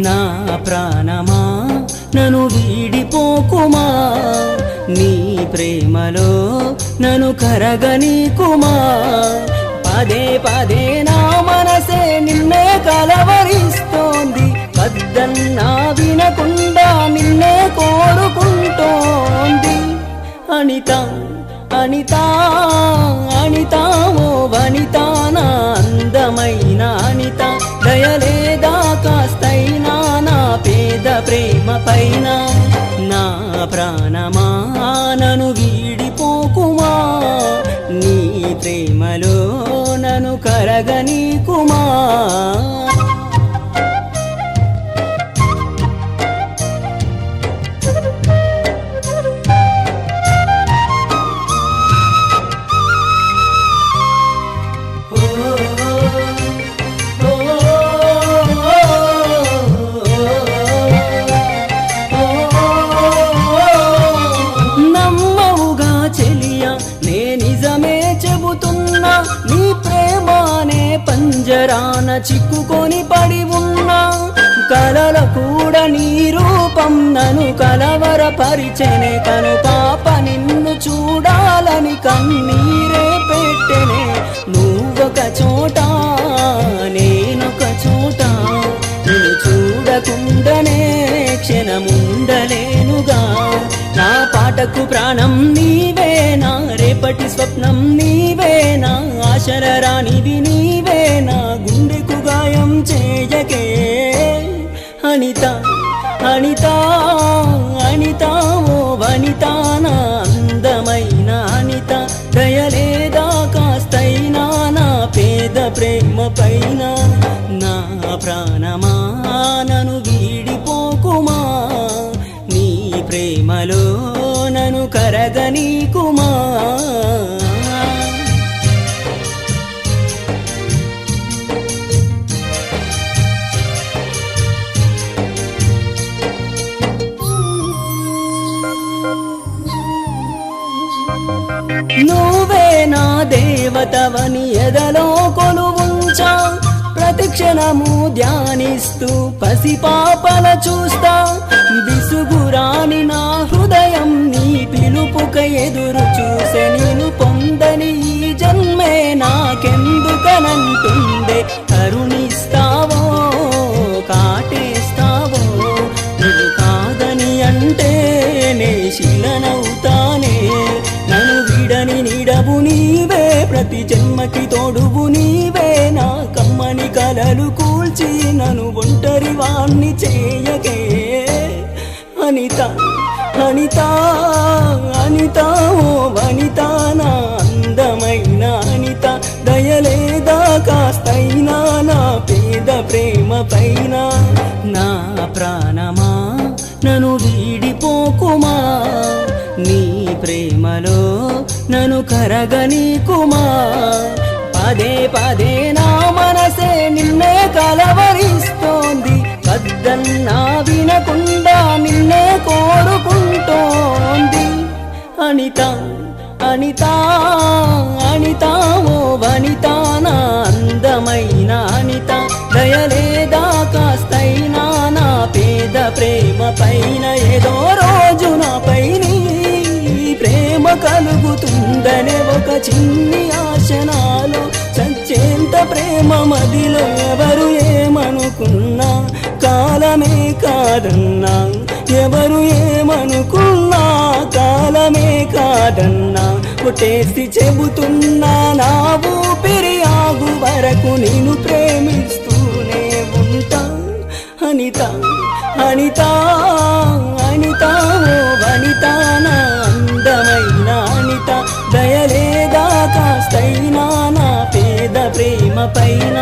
నా ప్రాణమా నన్ను వీడిపోకుమా, నీ ప్రేమలో నన్ను కరగనీకుమా. పదే పదే నా మనసే నిన్నే కలవరిస్తోంది, వద్దన్నా వినకుండా నిన్నే కోరుకుంటోంది. అనిత అనిత అనిత ఓ వనిత, నా అందమైన అనిత, దయలేదా కాస్తైనా నా పేద ప్రేమ పైన. నా ప్రాణమా నన్ను వీడిపోకుమా, నీ ప్రేమలో నన్ను కరగనీకుమా. నీ ప్రేమానే పంజరాన చిక్కుకొని పడి ఉన్నా, కలల కూడా నీ రూపం నన్ను కలవరపరిచెనే. కను పాప నిన్ను చూడాలని కన్నీరే పెట్టెనే. నువ్వొక చోట నేనొక చోట, నిన్ను చూడకుండానే క్షణముండలేనుగా. నా పాటకు ప్రాణం నీవేనా, రేపటి స్వప్నం నీవేనా, ఆశల రానిది నీవేనా, గుండెకు గాయం చేయకే. అనిత అనిత అనిత ఓ వనిత, నా అందమైన అనిత, దయలేదా కాస్తైనా నా పేద ప్రేమ పైన. నా ప్రాణమా నన్ను వీడిపోకుమా, నీ ప్రేమలో నన్ను కరగనీకుమా. నువ్వే నా దేవతవని ఎదలో కొలువుంచా, ప్రతిక్షణము ధ్యానిస్తూ పసిపాపల చూస్తా. విసుగురాని నా హృదయం నీ పిలుపుక ఎదురు చూసే, నేను పొందని ఈ జన్మే నాకెందుకనంటుందే. కరుణిస్తావో కాటేస్తావో, నువ్వు కాదని అంటే నే శిలనవుతానే. నన్ను విడని నీడవు నీవే, ప్రతి జన్మకి తోడువు నీవే. నా కమ్మని కలలు కూల్చి నన్ను ఒంటరి వాణ్ణి చేయకే. అనిత అనిత అనిత ఓ వనిత, నా అందమైన అనిత, దయలేదా కాస్తైనా నా పేద ప్రేమ పైన. నా ప్రాణమా నన్ను వీడిపోకుమా, నీ ప్రేమలో నన్ను కరగనీకుమా. పదే పదే నా మనసే నిన్నే కలవరిస్తోంది, వద్దన్నా వినకుండా నిన్నే కోరుకుంటోంది. అనిత అనిత అనిత ఓ వనిత, నా అందమైన అనిత, దయలేదా కాస్తైనా నా పేద ప్రేమ పైన. ఏదో రోజు నాపై నీ ప్రేమ కలుగుతుందనే ఒక చిన్ని ఆశ నాలో, చచ్చేంత ప్రేమ మదిలో ఎవరు ఏమనుకున్నా, కాలమే కాదన్నా. ఎవరు ఏమనుకున్నా, కాలమే కాదన్నా. కొట్టేసి చెబుతున్నా, నా ఊపిరి ఆగు వరకు నిన్ను ప్రేమిస్తూనే ఉంటా. అనిత అనిత అనిత ఓ వనిత, నా అందమైన అనిత, దయలేదా కాస్తైనా నా పేద ప్రేమ పైన